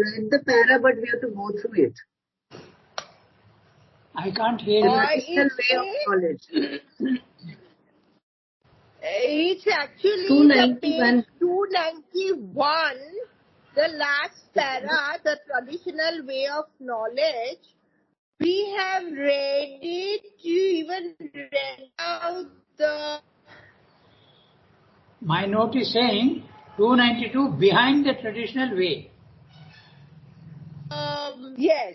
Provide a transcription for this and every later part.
read the para, but we have to go through it. I can't hear you. Traditional way of knowledge. It's actually 291. page 291, the last para, the traditional way of knowledge. We have read it, you even read out the... My note is saying 292 behind the traditional way. Yes.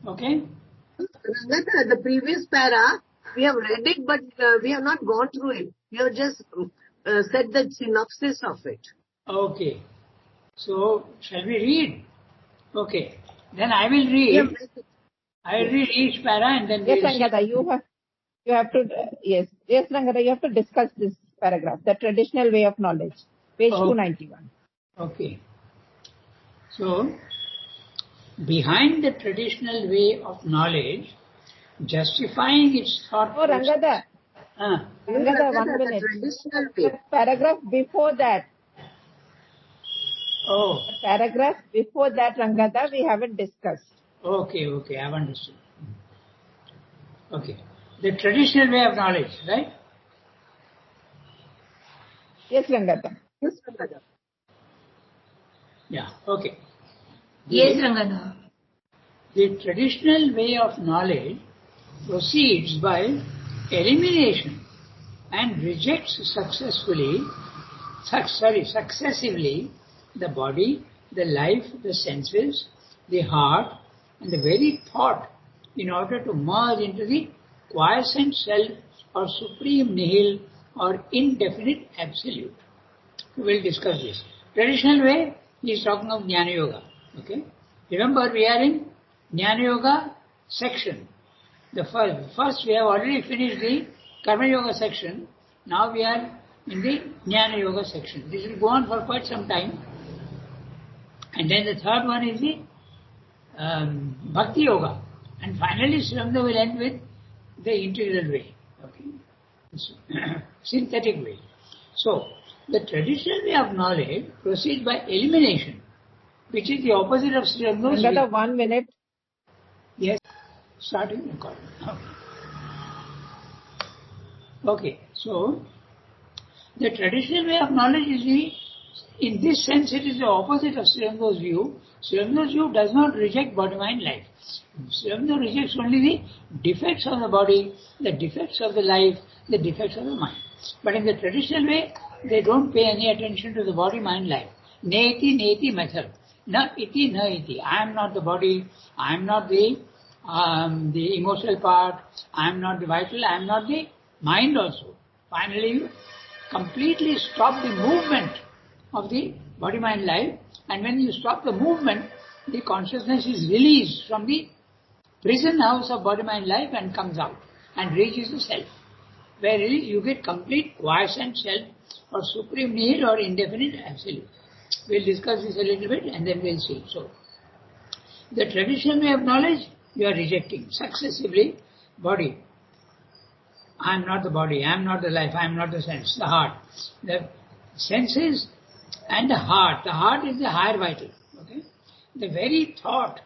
Okay? Ranga, the previous para, we have read it, but we have not gone through it. We have just said the synopsis of it. Okay. So, shall we read? Okay. Then I will read. I will read each para and then Yes, we'll Rangada, you have to, yes, Rangada, you have to discuss this paragraph, the traditional way of knowledge, page 291. Okay. So, behind the traditional way of knowledge, justifying its thought Oh, Rangada. Rangada, 1 minute. Traditional way. The paragraph before that. Oh. The paragraph before that, Rangada, we haven't discussed. Okay, I've understood. Okay. The traditional way of knowledge, right? Yes, Rangada. Yes, Rangada. Yeah, okay. Yes, Rangada. The traditional way of knowledge proceeds by elimination and rejects successively the body, the life, the senses, the heart, and the very thought in order to merge into the quiescent self or supreme nihil or indefinite absolute. We will discuss this. Traditional way, he is talking of Jnana Yoga. Okay? Remember, we are in Jnana Yoga section. The first we have already finished the Karma Yoga section. Now we are in the Jnana Yoga section. This will go on for quite some time. And then the third one is the Bhakti Yoga. And finally, Srimanda will end with the integral way. Okay? Synthetic way. So, the traditional way of knowledge proceeds by elimination, which is the opposite of Sriranga's way. Rangada, 1 minute. Yes, starting recording. Okay, so the traditional way of knowledge is in this sense it is the opposite of Sriranga's view. Sriranga's view does not reject body, mind, life. Sriranga rejects only the defects of the body, the defects of the life, the defects of the mind. But in the traditional way, they don't pay any attention to the body, mind, life. Neti method. Na iti, na iti. I am not the body, I am not the emotional part, I am not the vital, I am not the mind also. Finally, you completely stop the movement of the body, mind, life, and when you stop the movement, the consciousness is released from the prison house of body, mind, life and comes out and reaches the self, where you get complete quiescent self or supreme nihil or indefinite absolute. We'll discuss this a little bit and then we'll see. So, the traditional way of knowledge, you are rejecting successively body. I am not the body, I am not the life, I am not the sense, the heart. The senses and the heart. The heart is the higher vital. Okay? The very thought.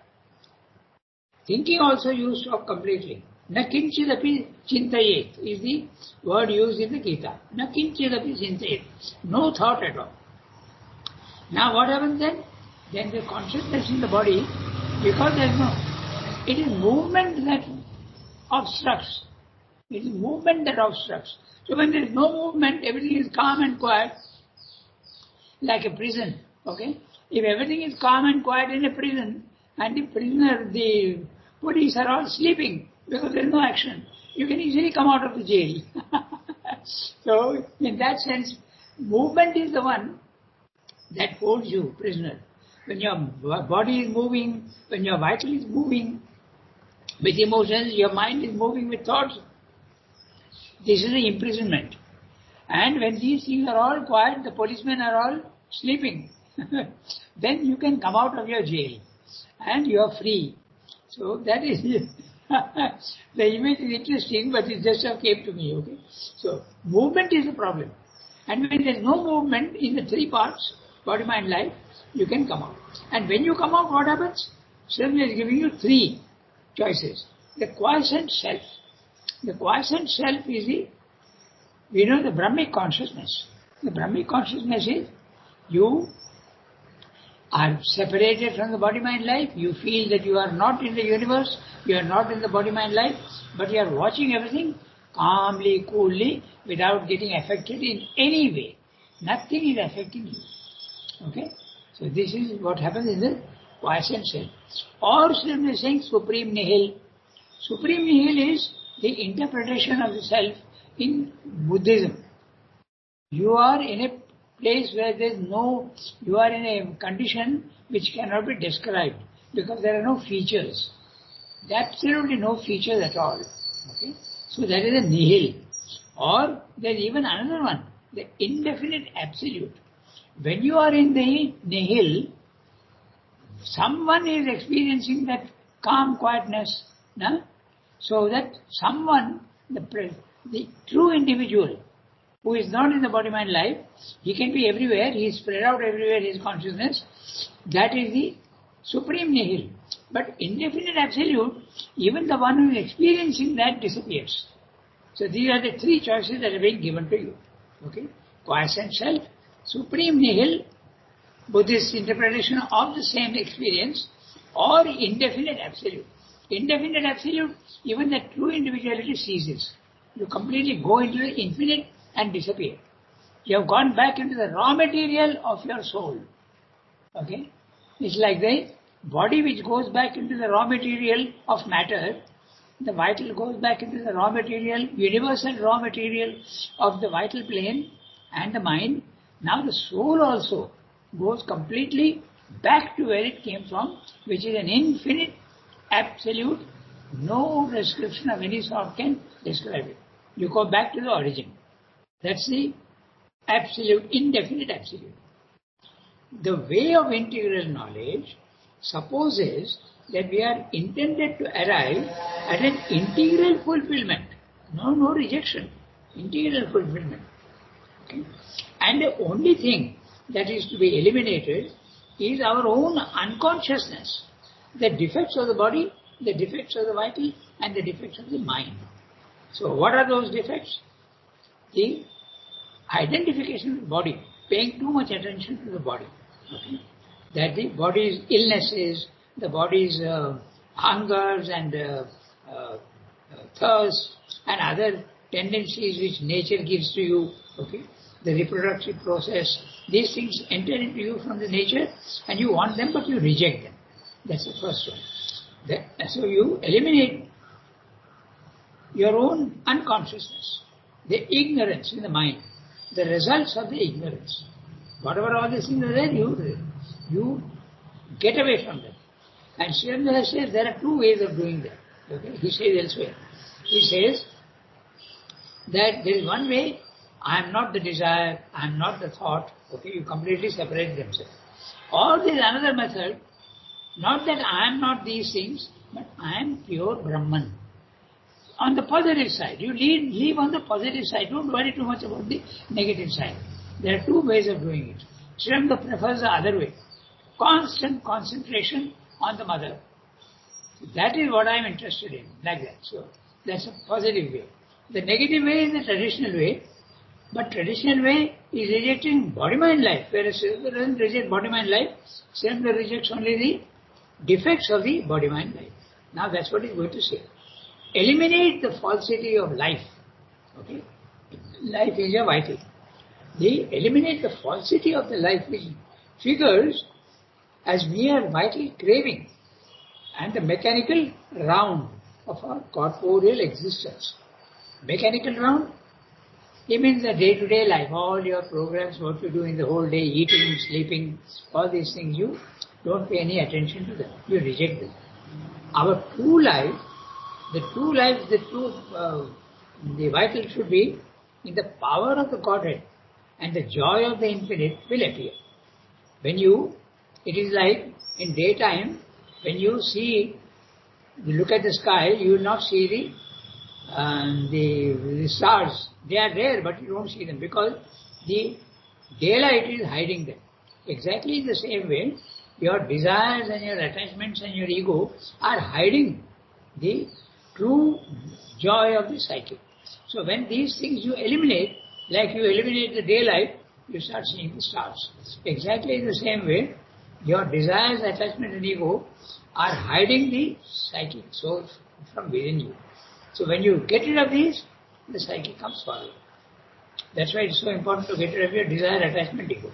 Thinking also you stop completely. Na kinchidapi chintayet is the word used in the Gita. Na kinchidapi chintayet. No thought at all. Now what happens then? Then the consciousness in the body, because there is no, it is movement that obstructs. It is movement that obstructs. So when there is no movement, everything is calm and quiet, like a prison. Okay? If everything is calm and quiet in a prison, and the prisoner, the police are all sleeping because there is no action, you can easily come out of the jail. So, in that sense, movement is the one that holds you prisoner. When your body is moving, when your vital is moving with emotions, your mind is moving with thoughts, this is the imprisonment. And when these things are all quiet, the policemen are all sleeping, then you can come out of your jail and you are free. So that is the image is interesting, but it just came to me. Okay, so movement is the problem, and when there is no movement in the three parts, body, mind, life, you can come out. And when you come out, what happens? Srinagar is giving you three choices. The quiescent self. The quiescent self is the Brahmic consciousness. The Brahmic consciousness is you are separated from the body-mind life. You feel that you are not in the universe, you are not in the body-mind life, but you are watching everything calmly, coolly, without getting affected in any way. Nothing is affecting you. Okay? So this is what happens in the quiescent self. Or Sri is saying supreme nihil. Supreme nihil is the interpretation of the self in Buddhism. You are in a place where you are in a condition which cannot be described because there are no features. There are absolutely no features at all. Okay? So that is a nihil. Or there is even another one, the indefinite absolute. When you are in the nihil, someone is experiencing that calm quietness. No? So that someone, the true individual, who is not in the body-mind life, he can be everywhere, he is spread out everywhere, his consciousness, that is the supreme nihil. But indefinite absolute, even the one who is experiencing that disappears. So these are the three choices that are being given to you. Okay? Quiescent self, supreme nihil, Buddhist interpretation of the same experience, or indefinite absolute. Indefinite absolute, even the true individuality ceases. You completely go into the infinite and disappear. You have gone back into the raw material of your soul. Okay? It's like the body which goes back into the raw material of matter, the vital goes back into the raw material, universal raw material of the vital plane and the mind. Now the soul also goes completely back to where it came from, which is an infinite, absolute, no description of any sort can describe it. You go back to the origin. That's the absolute, indefinite absolute. The way of integral knowledge supposes that we are intended to arrive at an integral fulfillment. No rejection. Integral fulfillment. Okay? And the only thing that is to be eliminated is our own unconsciousness. The defects of the body, the defects of the vital, and the defects of the mind. So what are those defects? The identification with the body, paying too much attention to the body. Okay? That the body's illnesses, the body's hungers and thirst and other tendencies which nature gives to you, okay? The reproductive process, these things enter into you from the nature and you want them but you reject them. That's the first one. So you eliminate your own unconsciousness, the ignorance in the mind, the results of the ignorance. Whatever all these things are there, you get away from them. And Srinagar says there are two ways of doing that. Okay? He says elsewhere. He says that there is one way, I am not the desire, I am not the thought. Okay, you completely separate themselves. Or there is another method, not that I am not these things, but I am pure Brahman. On the positive side, you live on the positive side. Don't worry too much about the negative side. There are two ways of doing it. Srinagar prefers the other way. Constant concentration on the mother. That is what I am interested in, like that. So that's a positive way. The negative way is the traditional way, but traditional way is rejecting body-mind life, whereas Srinagar doesn't reject body-mind life. Srinagar rejects only the defects of the body-mind life. Now that's what he's going to say. Eliminate the falsity of life. Okay? Life is your vital. They eliminate the falsity of the life which figures as mere vital craving and the mechanical round of our corporeal existence. Mechanical round, it means the day-to-day life, all your programs, what you do in the whole day, eating, sleeping, all these things, you don't pay any attention to them. You reject them. Our true life, the vital should be in the power of the Godhead, and the joy of the infinite will appear. It is like in daytime, when you look at the sky, you will not see the stars. They are there, but you don't see them because the daylight is hiding them. Exactly in the same way, your desires and your attachments and your ego are hiding the true joy of the psychic. So when these things you eliminate, like you eliminate the daylight, you start seeing the stars. Exactly in the same way, your desires, attachment and ego are hiding the psychic soul from within you. So when you get rid of these, the psychic comes forward. That's why it's so important to get rid of your desire, attachment, ego.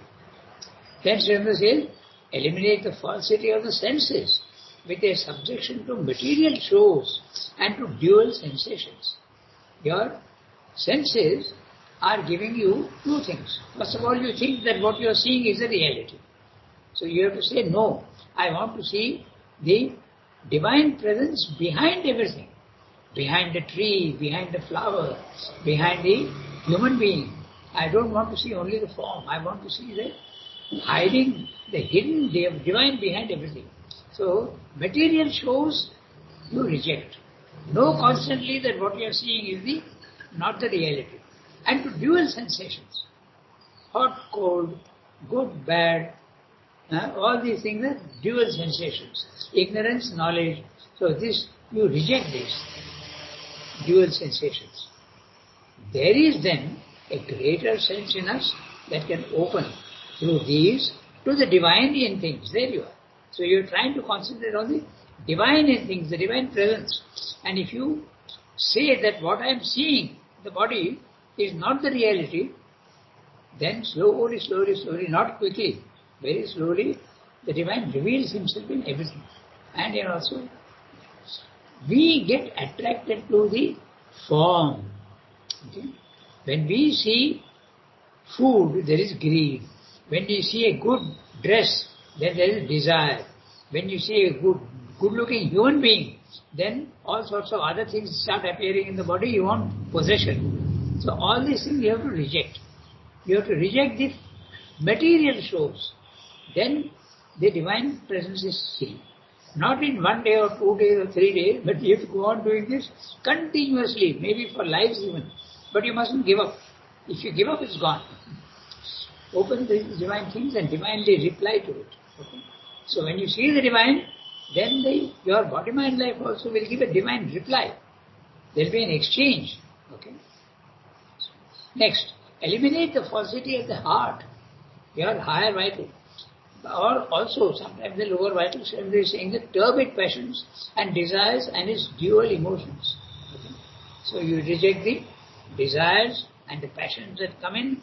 Then Ranga says, eliminate the falsity of the senses with a subjection to material shows and to dual sensations. Your senses are giving you two things. First of all, you think that what you are seeing is the reality. So you have to say, no, I want to see the divine presence behind everything. Behind the tree, behind the flower, behind the human being. I don't want to see only the form. I want to see the hiding, the hidden divine behind everything. So material shows you reject. Know constantly that what you are seeing is not the reality. And to dual sensations, hot, cold, good, bad, all these things are dual sensations. Ignorance, knowledge. So this, you reject these dual sensations. There is then a greater sense in us that can open through these to the divine in things. There you are. So you're trying to concentrate on the divine in things, the divine presence. And if you say that what I am seeing, the body, is not the reality, then slowly, not quickly, very slowly, the divine reveals himself in everything. And also, we get attracted to the form. Okay? When we see food, there is greed. When we see a good dress, then there is desire. When you see a good-looking human being, then all sorts of other things start appearing in the body. You want possession. So all these things you have to reject. You have to reject the material shows. Then the divine presence is seen. Not in 1 day or 2 days or 3 days, but you have to go on doing this continuously, maybe for lives even. But you mustn't give up. If you give up, it's gone. Open the divine things and divinely reply to it. Okay? So when you see the divine, then your body-mind life also will give a divine reply. There will be an exchange. Okay? Next, eliminate the falsity of the heart, your higher vital. Or also, sometimes the lower vital center is saying the turbid passions and desires and its dual emotions. Okay? So you reject the desires and the passions that come in.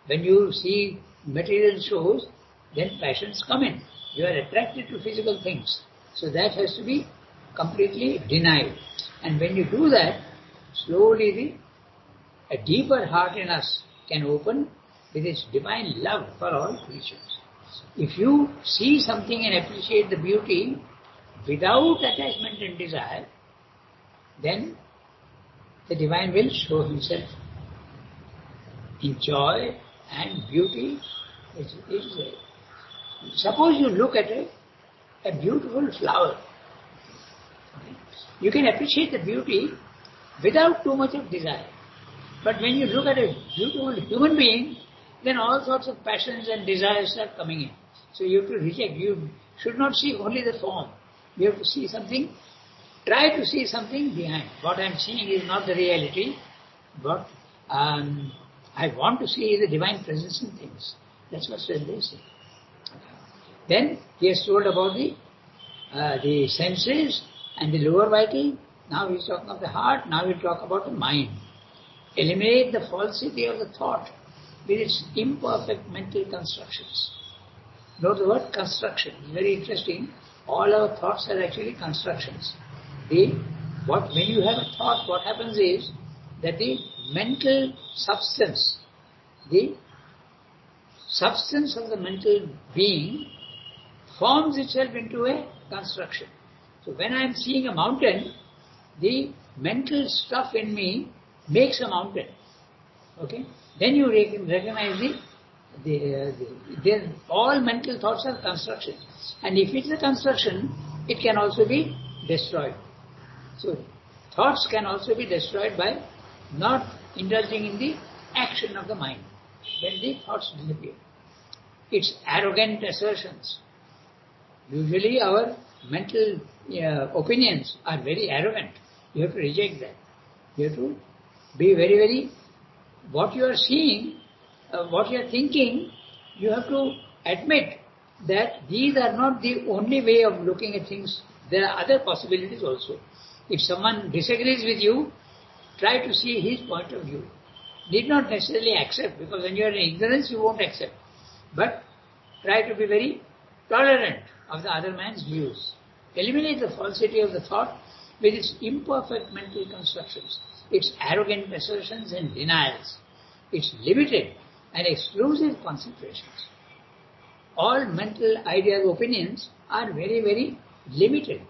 When you see material shows, then passions come in. You are attracted to physical things. So that has to be completely denied. And when you do that, slowly a deeper heart in us can open with its divine love for all creatures. If you see something and appreciate the beauty without attachment and desire, then the divine will show himself in joy and beauty. Suppose you look at a beautiful flower. You can appreciate the beauty without too much of desire. But when you look at a beautiful human being, then all sorts of passions and desires start coming in. So you have to reject. You should not see only the form. You have to see something, try to see something behind. What I am seeing is not the reality, but I want to see the divine presence in things. That's what Swami is saying. Then he has told about the senses and the lower vital. Now he is talking of the heart. Now we will talk about the mind. Eliminate the falsity of the thought with its imperfect mental constructions. Note the word construction. It's very interesting. All our thoughts are actually constructions. When you have a thought, what happens is that the mental substance, the substance of the mental being forms itself into a construction. So when I am seeing a mountain, the mental stuff in me makes a mountain. Okay? Then you recognize all mental thoughts are constructions. And if it's a construction, it can also be destroyed. So thoughts can also be destroyed by not indulging in the action of the mind. Then the thoughts disappear. It's arrogant assertions. Usually our mental opinions are very arrogant. You have to reject that. You have to be very, very, what you are seeing, what you are thinking, you have to admit that these are not the only way of looking at things. There are other possibilities also. If someone disagrees with you, try to see his point of view. Need not necessarily accept, because when you are in ignorance, you won't accept. But try to be very tolerant of the other man's views. Eliminate the falsity of the thought with its imperfect mental constructions, its arrogant assertions and denials, its limited and exclusive concentrations. All mental ideas, opinions are very, very limited.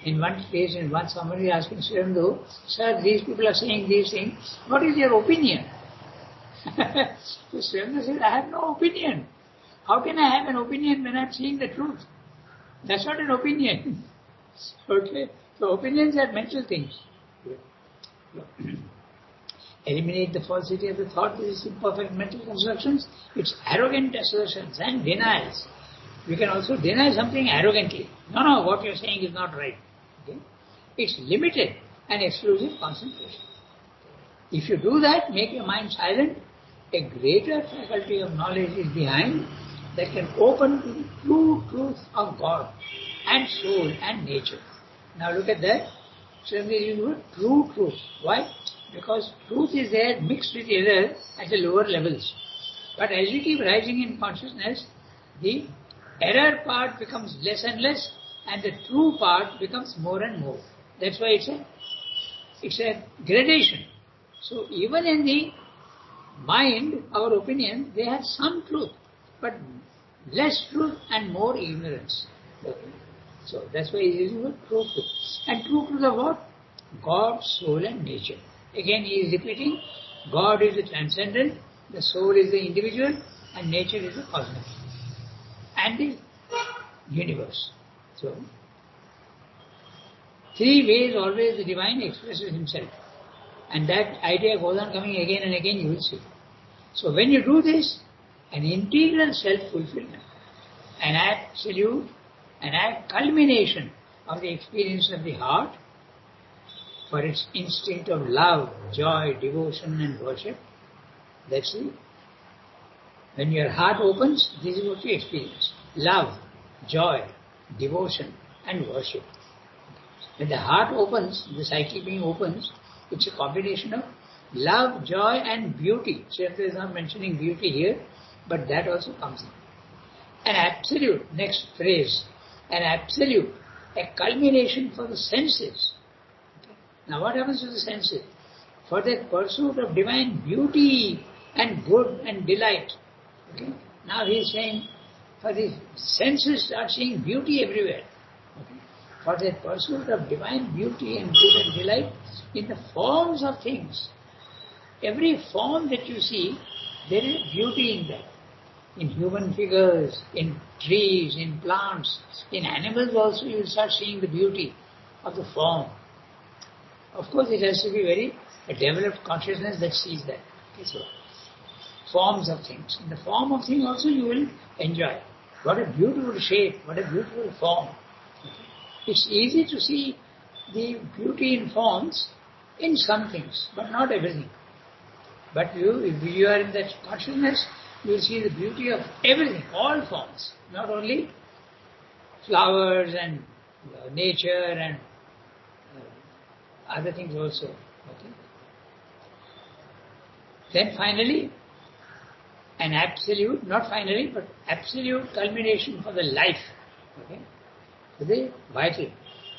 In one case, somebody asking Srirandu, sir, these people are saying these things, what is your opinion? So Srirandu said, I have no opinion. How can I have an opinion when I am seeing the truth? That's not an opinion. Okay? So opinions are mental things. Eliminate the falsity of the thought with its imperfect mental constructions, its arrogant assertions and denials. We can also deny something arrogantly. No, what you're saying is not right. Okay? It's limited and exclusive concentration. If you do that, make your mind silent, a greater faculty of knowledge is behind that can open to the true truth of God and soul and nature. Now look at that. Suddenly you know true truth. Why? Because truth is there mixed with error at the lower levels. But as you keep rising in consciousness, the error part becomes less and less, and the true part becomes more and more. That's why it's a gradation. So even in the mind, our opinion, they have some truth, but less truth and more ignorance. So that's why he is using the true truth. And true truth of what? God, soul and nature. Again he is repeating, God is the transcendent, the soul is the individual, and nature is the cosmic. And the universe. So, three ways always the divine expresses himself. And that idea goes on coming again and again, you will see. So when you do this, an integral self-fulfillment, an absolute, an culmination of the experience of the heart for its instinct of love, joy, devotion and worship, that's it. When your heart opens, this is what you experience. Love, joy, devotion and worship. When the heart opens, the psychic being opens, it's a combination of love, joy and beauty. Shakespeare is not mentioning beauty here, but that also comes in. An absolute, next phrase, an absolute, a culmination for the senses. Okay. Now what happens to the senses? For the pursuit of divine beauty and good and delight. Okay. Now he is saying, for the senses start seeing beauty everywhere. Okay. For the pursuit of divine beauty and good and delight in the forms of things. Every form that you see, there is beauty in that. In human figures, in trees, in plants, in animals also you will start seeing the beauty of the form. Of course it has to be very a developed consciousness that sees that. Okay, so forms of things. In the form of thing also you will enjoy. What a beautiful shape, what a beautiful form. Okay. It's easy to see the beauty in forms in some things, but not everything. But if you are in that consciousness, you will see the beauty of everything, all forms, not only flowers and nature and other things also. Okay. Then finally, an absolute, not finally, but absolute culmination for the life. Okay. For the vital,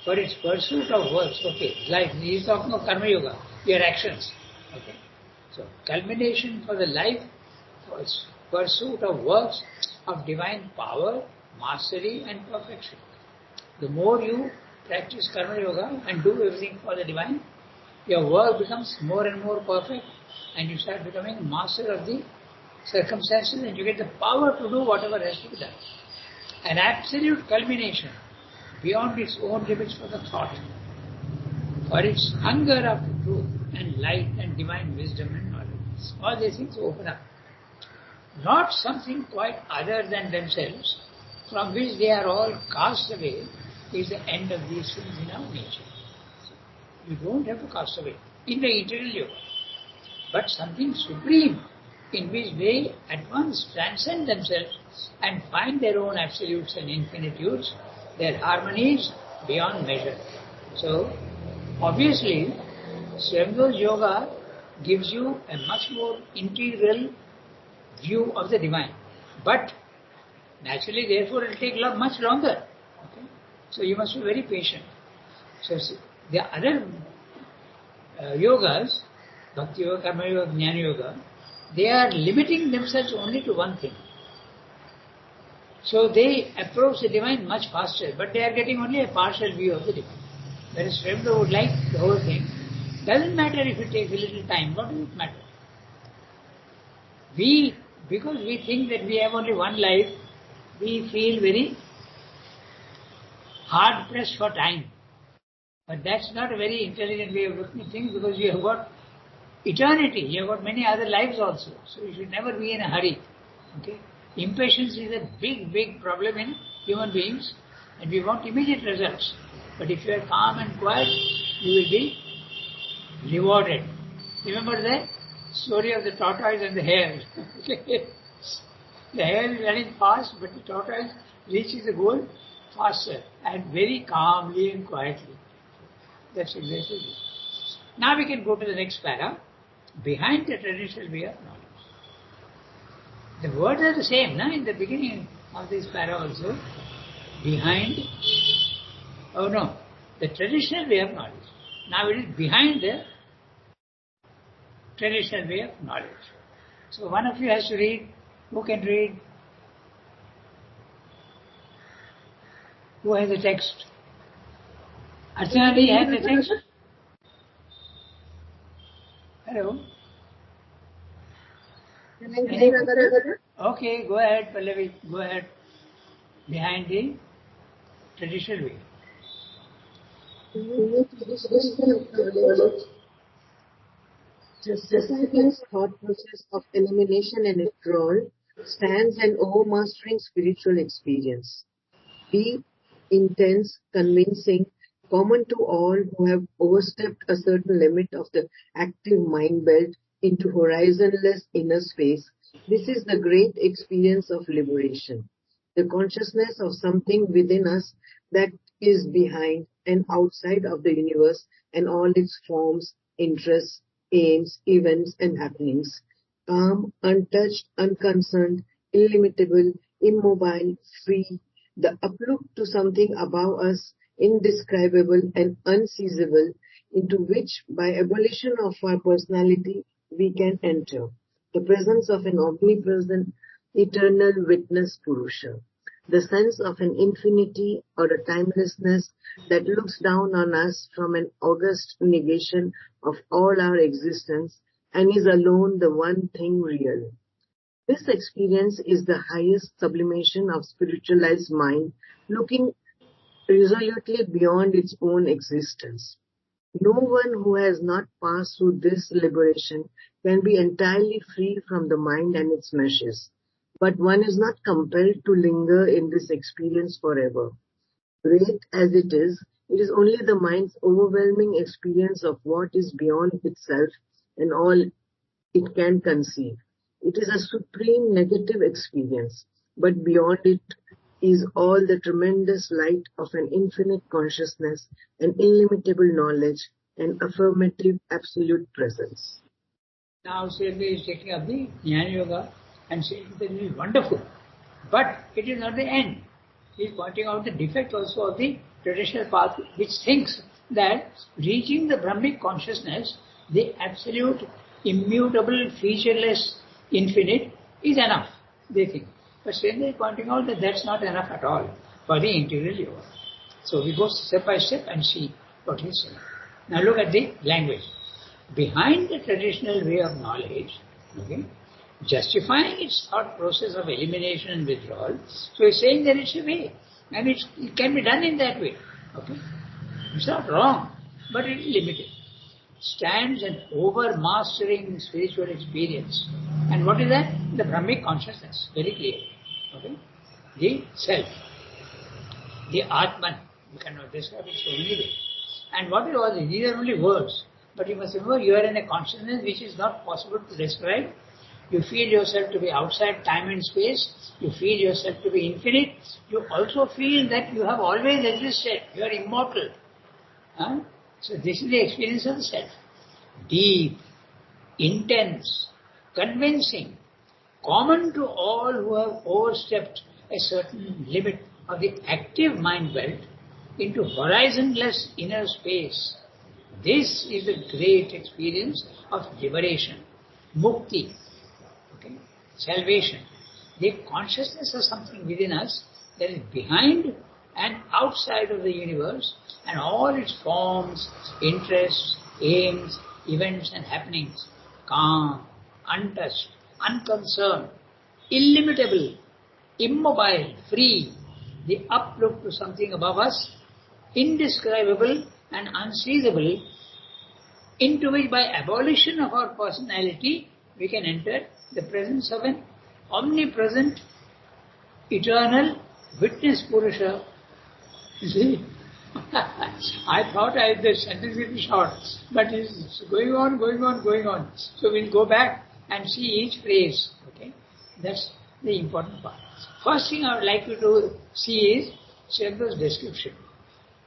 for its pursuit of works. Okay, life. He is talking of karma yoga, your actions. Okay. So culmination for the life, for its pursuit of works of divine power, mastery and perfection. The more you practice karma yoga and do everything for the divine, your work becomes more and more perfect and you start becoming master of the circumstances and you get the power to do whatever has to be done. An absolute culmination beyond its own limits for the thought, for its hunger after truth and light and divine wisdom and knowledge. All these things open up. not something quite other than themselves, from which they are all cast away, is the end of these things in our nature. You don't have to cast away in the integral yoga, but something supreme in which they at once transcend themselves and find their own absolutes and infinitudes, their harmonies beyond measure. So, obviously, Swayambhu's yoga gives you a much more integral view of the divine. But naturally, therefore, it will take much longer. Okay? So you must be very patient. So the other yogas, Bhakti Yoga, Karma Yoga, Jnana Yoga, they are limiting themselves only to one thing. So they approach the divine much faster, but they are getting only a partial view of the divine. Whereas Swayambhu would like the whole thing. Doesn't matter if it takes a little time, what does it matter? Because we think that we have only one life, we feel very hard pressed for time. But that's not a very intelligent way of looking at things, because you have got eternity, you have got many other lives also. So you should never be in a hurry. Okay? Impatience is a big, big problem in human beings, and we want immediate results. But if you are calm and quiet, you will be rewarded. Remember the story of the tortoise and the hare. The hare is running fast, but the tortoise reaches the goal faster and very calmly and quietly. That's exactly it. Now we can go to the next para. Behind the traditional way of knowledge. The words are the same, na? In the beginning of this para also. Behind, the traditional way of knowledge. Now it is behind the traditional way of knowledge. So one of you has to read. Who can read? Who has the text? Archana, do you have the text? Hello? Okay, go ahead, Pallavi. Go ahead. Behind the traditional way. Justifying thought process of elimination and withdrawal stands an overmastering spiritual experience. Deep, intense, convincing, common to all who have overstepped a certain limit of the active mind belt into horizonless inner space. This is the great experience of liberation. The consciousness of something within us that is behind and outside of the universe and all its forms, interests, aims, events, and happenings. Calm, untouched, unconcerned, illimitable, immobile, free, the uplook to something above us, indescribable and unseizable, into which, by abolition of our personality, we can enter. The presence of an omnipresent, eternal witness Purusha. The sense of an infinity or a timelessness that looks down on us from an august negation of all our existence and is alone the one thing real. This experience is the highest sublimation of spiritualized mind, looking resolutely beyond its own existence. No one who has not passed through this liberation can be entirely free from the mind and its meshes. But one is not compelled to linger in this experience forever. Great as it is only the mind's overwhelming experience of what is beyond itself and all it can conceive. It is a supreme negative experience, but beyond it is all the tremendous light of an infinite consciousness, an illimitable knowledge, and affirmative absolute presence. Now Swayambhu is taking up the Jnana Yoga and saying that it is wonderful. But it is not the end. He is pointing out the defect also of the traditional path, which thinks that reaching the Brahmic consciousness, the absolute, immutable, featureless, infinite, is enough, they think. But Swayambhu is pointing out that that's not enough at all for the integral yoga. So we go step by step and see what he is saying. Now look at the language. Behind the traditional way of knowledge, okay, justifying its thought process of elimination and withdrawal, so he's saying that it's a way, and it can be done in that way. Okay, it's not wrong, but it is limited. stands an overmastering spiritual experience. And what is that? The Brahmic consciousness, very clear. Okay? The self, the Atman. You cannot describe it so many ways. And what is all this? These are only words. But you must remember, you are in a consciousness which is not possible to describe. You feel yourself to be outside time and space. You feel yourself to be infinite. You also feel that you have always existed. You are immortal. Huh? So this is the experience of the self. Deep, intense, convincing, common to all who have overstepped a certain limit of the active mind belt into horizonless inner space. This is the great experience of liberation, mukti, okay, salvation. The consciousness of something within us that is behind and outside of the universe and all its forms, interests, aims, events and happenings. Calm, untouched, unconcerned, illimitable, immobile, free. The uplook to something above us, indescribable and unseizable, into which by abolition of our personality we can enter the presence of an omnipresent, eternal witness Purusha. You see, I thought the sentence will be short, but it's going on, going on, going on. So we'll go back and see each phrase. Okay, that's the important part. First thing I would like you to see is Shankar's description.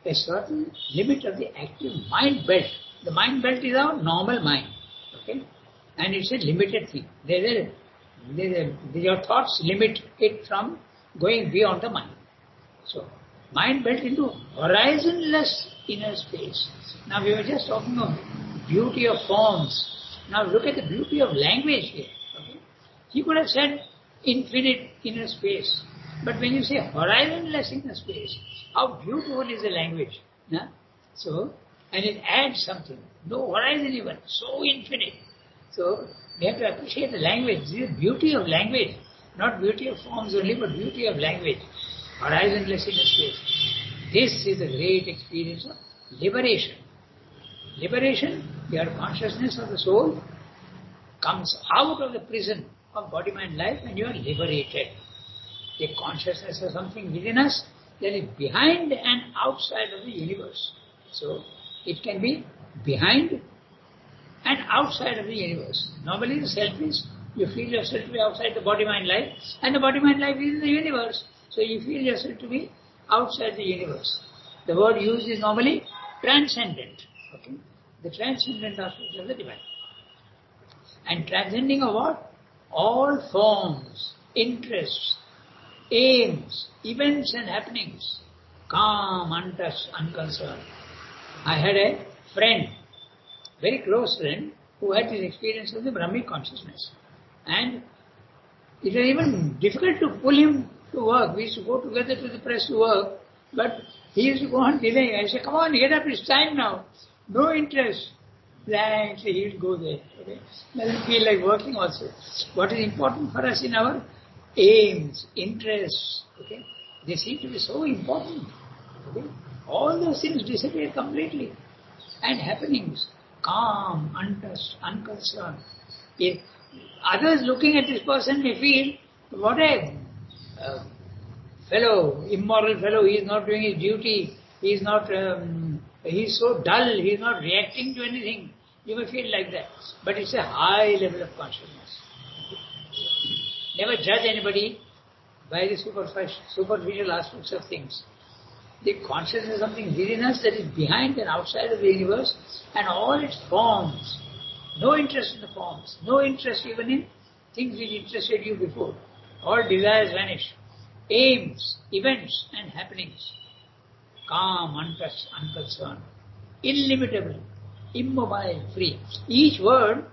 A certain limit of the active mind belt. The mind belt is our normal mind. Okay, and it's a limited thing. Your thoughts limit it from going beyond the mind. So, mind belt into horizonless inner space. Now we were just talking of beauty of forms. Now look at the beauty of language here. Okay? He could have said infinite inner space. But when you say horizonless inner space, how beautiful is the language. Huh? So, and it adds something. No horizon even, so infinite. So, we have to appreciate the language. This is beauty of language. Not beauty of forms only, but beauty of language. Horizonless inner space. This is the great experience of liberation. Liberation, your consciousness of the soul comes out of the prison of body, mind, life and you are liberated. The consciousness of something within us that is behind and outside of the universe. So, it can be behind and outside of the universe. Normally the self is, you feel yourself to be outside the body, mind, life, and the body, mind, life is in the universe. So you feel yourself to be outside the universe. The word used is normally transcendent. Okay? The transcendent aspect of the divine. And transcending of what? All forms, interests, aims, events and happenings. Calm, untouched, unconcerned. I had a friend, very close friend, who had this experience of the Brahmic consciousness. And it was even difficult to pull him to work. We used to go together to the press to work, but he used to go on delaying. I said, come on, get up, it's time now. No interest. Blankly he will go there. Okay? Doesn't feel like working also. What is important for us in our aims, interests, okay? They seem to be so important. Okay? All those things disappear completely. And happenings, calm, untouched, unconcerned. If others looking at this person may feel, what a fellow, immoral fellow, he is not doing his duty, he is not, he is so dull, he is not reacting to anything. You may feel like that. But it's a high level of consciousness. Never judge anybody by the superficial aspects of things. The consciousness is something within us that is behind and outside of the universe and all its forms. No interest in the forms. No interest even in things which interested you before. All desires vanish. Aims, events and happenings. Calm, untouched, unconcerned. Illimitable, immobile, free. Each word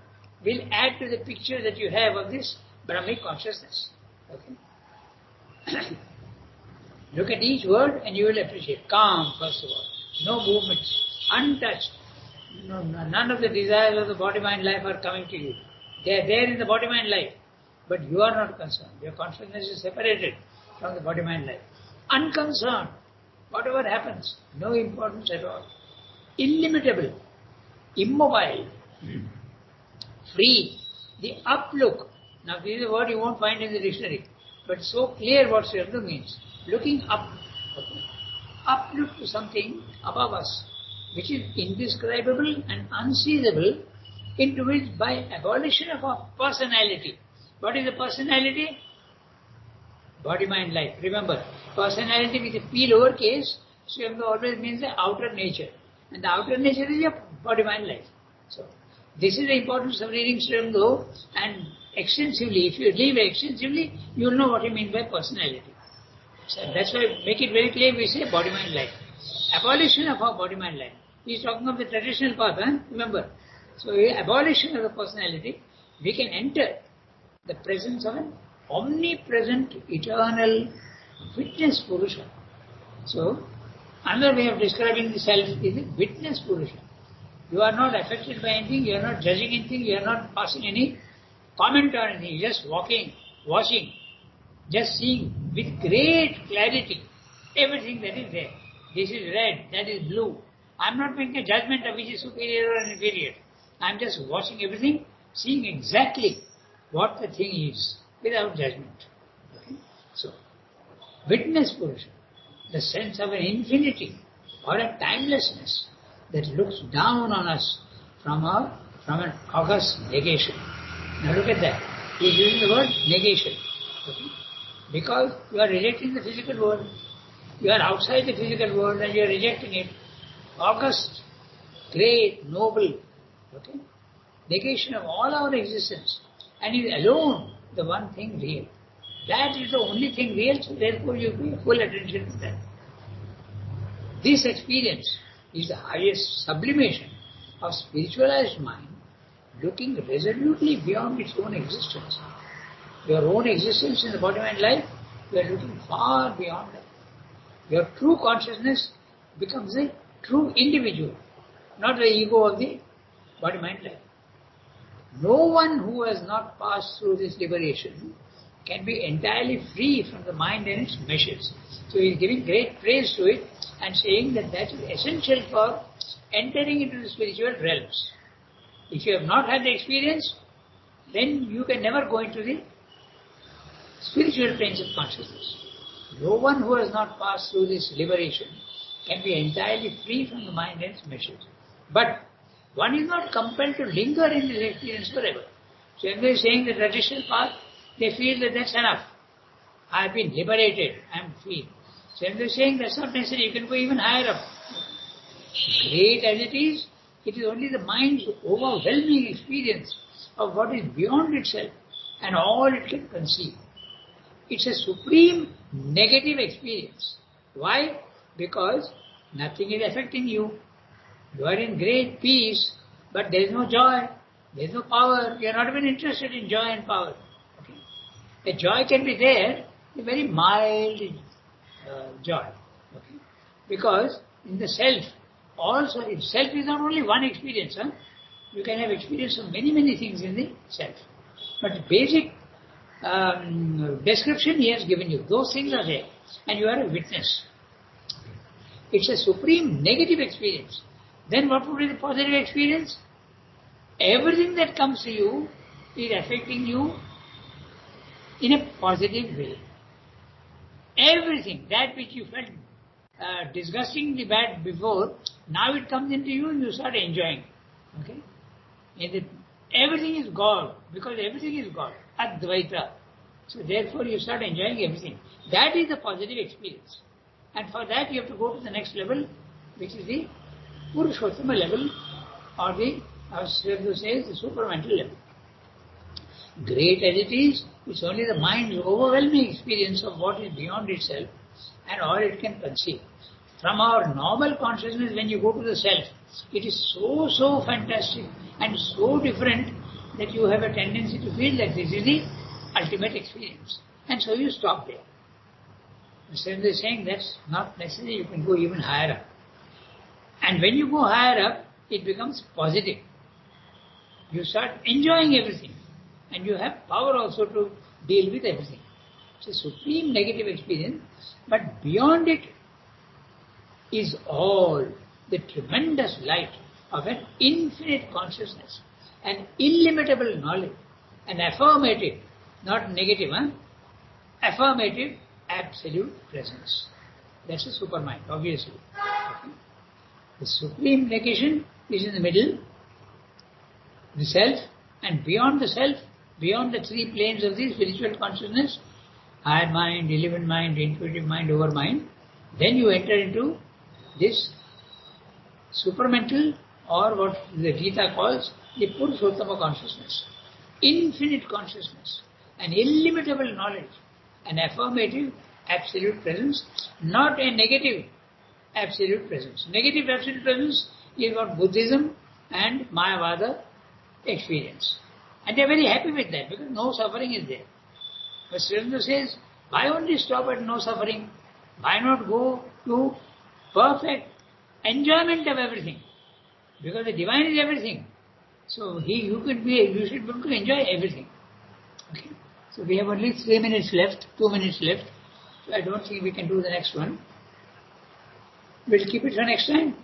will add to the picture that you have of this Brahmic consciousness. Okay? Look at each word and you will appreciate. Calm, first of all. No movements. Untouched. No, none of the desires of the body, mind, life are coming to you. They are there in the body, mind, life. But you are not concerned. Your consciousness is separated from the body, mind, life. Unconcerned. Whatever happens, no importance at all. Illimitable. immobile, free, the uplook. Now this is a word you won't find in the dictionary, but so clear what Sriyamdu means. Looking up, okay? Uplook to something above us, which is indescribable and unseizable, into which by abolition of our personality. What is the personality? Body, mind, life. Remember, personality with a P lowercase, Sriyamdu always means the outer nature. And the outer nature is your body, mind, life. So, this is the importance of reading Sriyamdu, and extensively, if you read extensively, you will know what he means by personality. So that's why make it very clear, we say body, mind, life. Abolition of our body, mind, life. He is talking of the traditional path, remember. So abolition of the personality, we can enter the presence of an omnipresent, eternal witness Purusha. So, another way of describing the self is a witness Purusha. You are not affected by anything, you are not judging anything, you are not passing any comment on anything, you are just walking, watching, just seeing with great clarity everything that is there. This is red, that is blue. I am not making a judgment of which is superior or inferior. I am just watching everything, seeing exactly what the thing is, without judgment. Okay? So, witness Purusha, the sense of an infinity or a timelessness that looks down on us from an august negation. Now look at that. He is using the word negation. Okay? Because you are rejecting the physical world. You are outside the physical world and you are rejecting it. August, great, noble. Okay? Negation of all our existence. And is alone the one thing real. That is the only thing real, so therefore you pay full attention to that. This experience is the highest sublimation of spiritualized mind, looking resolutely beyond its own existence. Your own existence in the body, mind, life, you are looking far beyond that. Your true consciousness becomes a true individual, not the ego of the body, mind, life. No one who has not passed through this liberation can be entirely free from the mind and its meshes. So he is giving great praise to it and saying that that is essential for entering into the spiritual realms. If you have not had the experience, then you can never go into the spiritual planes of consciousness. No one who has not passed through this liberation can be entirely free from the mind and its meshes. But one is not compelled to linger in this experience forever. So when they are saying the traditional path, they feel that that's enough. I have been liberated, I am free. So when they are saying that's not necessary, you can go even higher up. Great as it is only the mind's overwhelming experience of what is beyond itself and all it can conceive. It's a supreme negative experience. Why? Because nothing is affecting you. You are in great peace, but there is no joy, there is no power. You are not even interested in joy and power. Okay? The joy can be there, a very mild joy. Okay? Because in the self, also, if self is not only one experience, you can have experience of many, many things in the self. But basic description he has given you. Those things are there, and you are a witness. It's a supreme negative experience. Then what would be the positive experience? Everything that comes to you is affecting you in a positive way. Everything, that which you felt disgustingly bad before, now it comes into you and you start enjoying. Okay? Everything is God, because everything is God. Advaita. So therefore you start enjoying everything. That is the positive experience. And for that you have to go to the next level, which is the Purushottama level, or the, as Sriyamdu says, the supramental level. Great as it is, it's only the mind's overwhelming experience of what is beyond itself and all it can conceive. From our normal consciousness, when you go to the self, it is so fantastic and so different that you have a tendency to feel that this is the ultimate experience. And so you stop there. Sriyamdu is saying that's not necessary, you can go even higher up. And when you go higher up, it becomes positive. You start enjoying everything. And you have power also to deal with everything. It's a supreme negative experience, but beyond it is all the tremendous light of an infinite consciousness, an illimitable knowledge, an affirmative, not negative, affirmative absolute presence. That's a supermind, obviously. Okay. The supreme negation is in the middle, the self, and beyond the self, beyond the three planes of the spiritual consciousness, higher mind, eleven mind, intuitive mind, over mind, then you enter into this supramental, or what the Gita calls the Purushottama consciousness, infinite consciousness, an illimitable knowledge, an affirmative absolute presence, not a negative absolute presence. Negative absolute presence is what Buddhism and Mayavada experience. And they are very happy with that because no suffering is there. But Srila says, why only stop at no suffering? Why not go to perfect enjoyment of everything? Because the divine is everything. So you should be able to enjoy everything. Okay. So we have only 3 minutes left, 2 minutes left. So I don't think we can do the next one. We'll keep it for next time.